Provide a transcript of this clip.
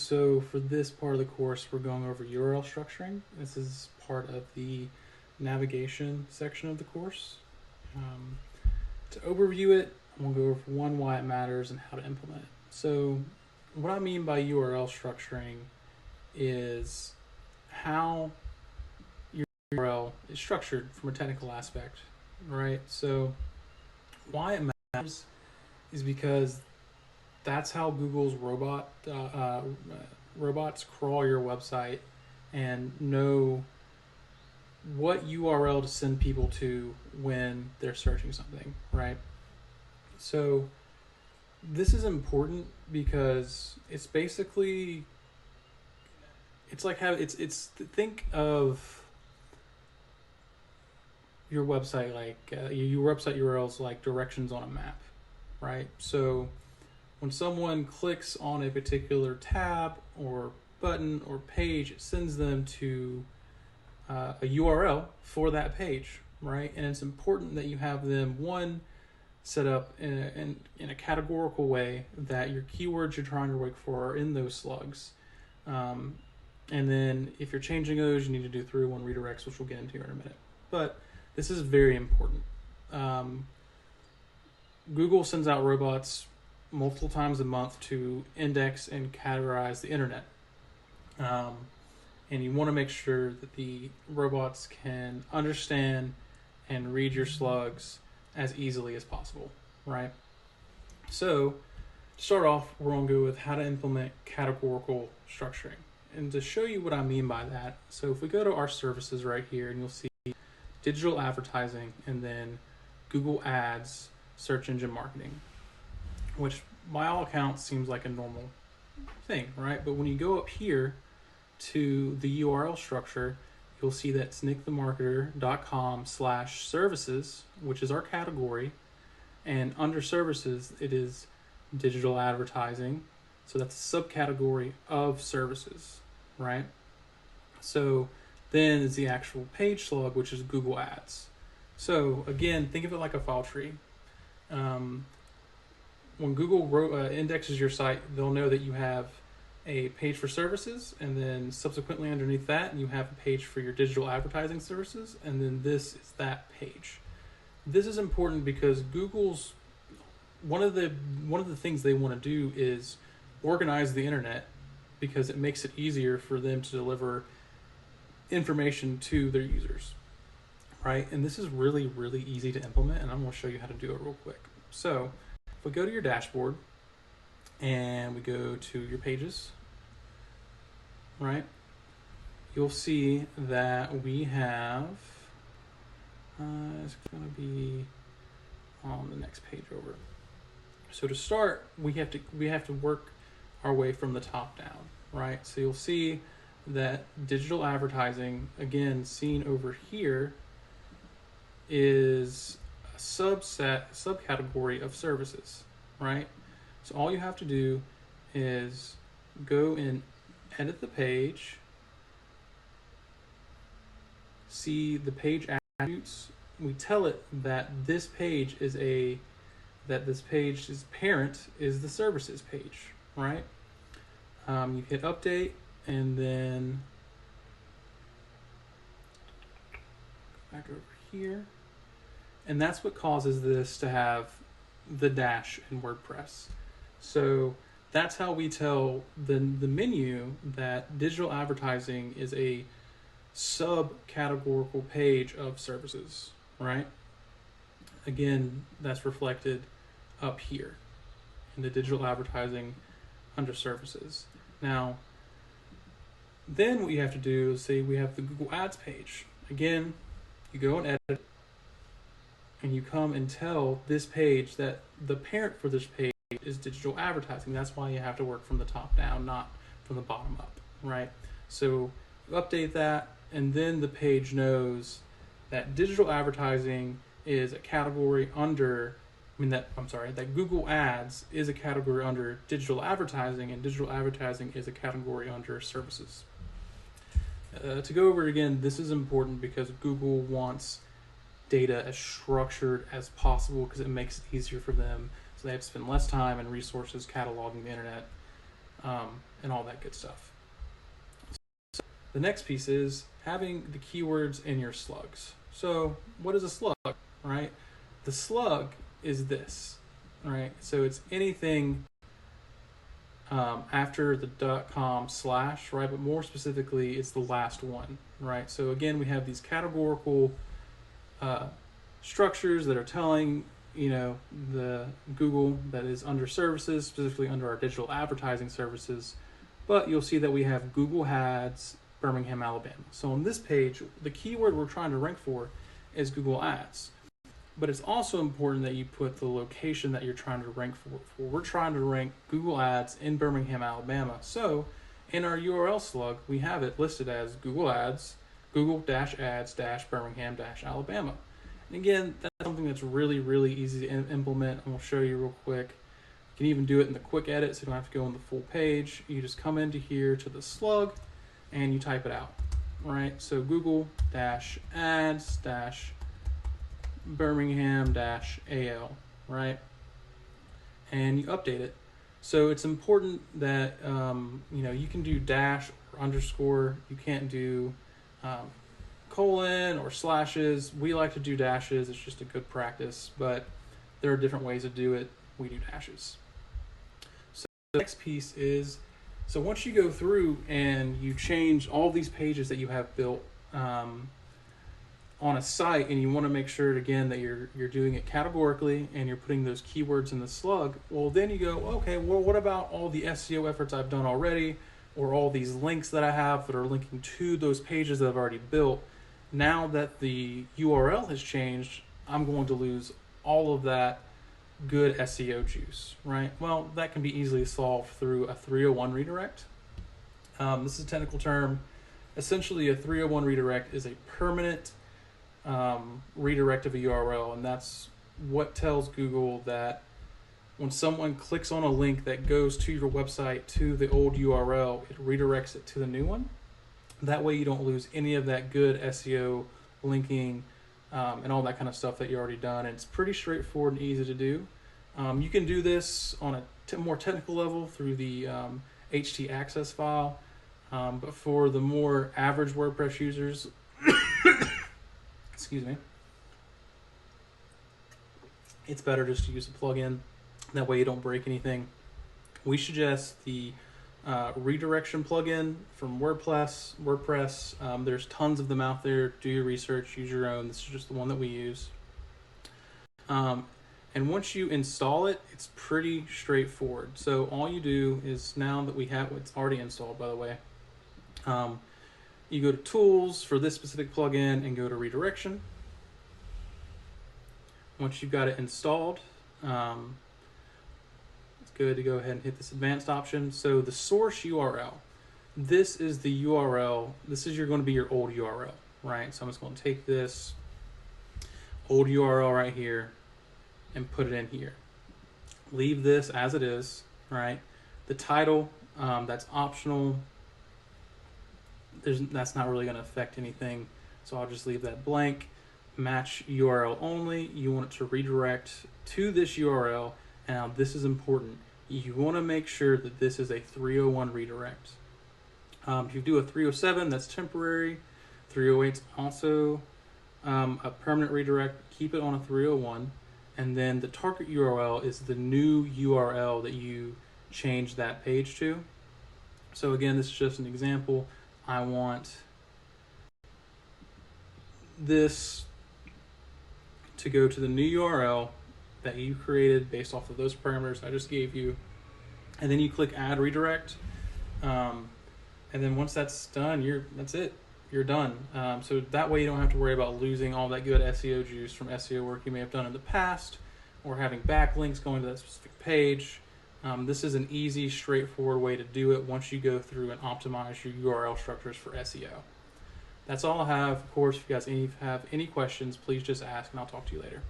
so for this part of the course, we're going over URL structuring. This is part of the navigation section of the course. To overview it, I'm going to go over one, why it matters and how to implement it. So what I mean by URL structuring is how your URL is structured from a technical aspect, right? So why it matters is because that's how Google's robots crawl your website and know what URL to send people to when they're searching something, right? So this is important because it's basically think of your website like your website URLs like directions on a map, right? So when someone clicks on a particular tab or button or page, it sends them to a URL for that page, right? And it's important that you have them, one, set up in a categorical way that your keywords you're trying to rank for are in those slugs. And then if you're changing those, you need to do 301 redirects, which we'll get into here in a minute. But this is very important. Google sends out robots multiple times a month to index and categorize the internet. And you want to make sure that the robots can understand and read your slugs as easily as possible, right? So to start off, we're going to go with how to implement categorical structuring. And to show you what I mean by that, so if we go to our services right here, and you'll see digital advertising and then Google Ads, search engine marketing, which by all accounts seems like a normal thing, right? But when you go up here to the URL structure, you'll see that it's nickthemarketer.com/services, which is our category. And under services, it is digital advertising. So that's a subcategory of services, right? So then is the actual page slug, which is Google Ads. So again, think of it like a file tree. When Google indexes your site, they'll know that you have a page for services, and then subsequently underneath that, you have a page for your digital advertising services, and then this is that page. This is important because Google's one of the things they want to do is organize the internet because it makes it easier for them to deliver information to their users, right? And this is really, really easy to implement, and I'm going to show you how to do it real quick. So if we go to your dashboard and we go to your pages, right, you'll see that we have, it's going to be on the next page over. So to start, we have to work our way from the top down, right? So you'll see that digital advertising, again, seen over here, is a subcategory of services, right? So all you have to do is go and edit the page, see the page attributes. We tell it that this page's parent is the services page, right? You hit update and then back over here. And that's what causes this to have the dash in WordPress. So that's how we tell the menu that digital advertising is a subcategorical page of services, right? Again, that's reflected up here in the digital advertising under services. Now, then what you have to do is say we have the Google Ads page. Again, you go and edit, and you come and tell this page that the parent for this page is digital advertising. That's why you have to work from the top down, not from the bottom up, right? So update that, and then the page knows that digital advertising is a category under, that Google Ads is a category under digital advertising, and digital advertising is a category under services. To go over it again, this is important because Google wants data as structured as possible because it makes it easier for them, so they have to spend less time and resources cataloging the internet. and all that good stuff. So the next piece is having the keywords in your slugs. So what is a slug, right? The slug is this, right? So it's anything after the .com / right? But more specifically, it's the last one, right? So again, we have these categorical structures that are telling the Google that is under services, specifically under our digital advertising services. But you'll see that we have Google Ads, Birmingham, Alabama. So on this page, the keyword we're trying to rank for is Google Ads. But it's also important that you put the location that you're trying to rank for. We're trying to rank Google Ads in Birmingham, Alabama. So in our URL slug, we have it listed as Google Ads, Google-Ads-Birmingham-Alabama. And again, that's something that's really, really easy to implement. I'm going to show you real quick. You can even do it in the quick edit, so you don't have to go on the full page. You just come into here to the slug and you type it out, right? So Google-Ads-Birmingham-AL, right? And you update it. So it's important that you can do dash or underscore. You can't do colon or slashes. We like to do dashes. It's just a good practice, but there are different ways to do it. We do dashes. So the next piece is, so once you go through and you change all these pages that you have built on a site, and you want to make sure again that you're doing it categorically and you're putting those keywords in the slug, well then you go, okay, well what about all the SEO efforts I've done already, or all these links that I have that are linking to those pages that I've already built? Now that the URL has changed, I'm going to lose all of that good SEO juice, right? Well, that can be easily solved through a 301 redirect. This is a technical term. Essentially, a 301 redirect is a permanent redirect of a URL, and that's what tells Google that when someone clicks on a link that goes to your website to the old URL, it redirects it to the new one. That way you don't lose any of that good SEO linking and all that kind of stuff that you already done. And it's pretty straightforward and easy to do. You can do this on a more technical level through the HT access file. But for the more average WordPress users, excuse me, it's better just to use a plugin. That way you don't break anything. We suggest the redirection plugin from WordPress. There's tons of them out there. Do your research, use your own. This is just the one that we use. And once you install it, it's pretty straightforward. So all you do is, now that we have, it's already installed by the way, you go to Tools for this specific plugin and go to Redirection. Once you've got it installed, it's good to go ahead and hit this advanced option. So the source URL, this is the URL. This is going to be your old URL, right? So I'm just going to take this old URL right here and put it in here. Leave this as it is, right? The title, that's optional. That's not really going to affect anything, so I'll just leave that blank. Match URL only. You want it to redirect to this URL. And now this is important. You want to make sure that this is a 301 redirect. If you do a 307, that's temporary. 308 is also a permanent redirect. Keep it on a 301. And then the target URL is the new URL that you change that page to. So again, this is just an example. I want this to go to the new URL that you created based off of those parameters I just gave you. And then you click Add Redirect. And then once that's done, that's it. You're done. So that way you don't have to worry about losing all that good SEO juice from SEO work you may have done in the past, or having backlinks going to that specific page. This is an easy, straightforward way to do it once you go through and optimize your URL structures for SEO. That's all I have. Of course, if you guys have any questions, please just ask and I'll talk to you later.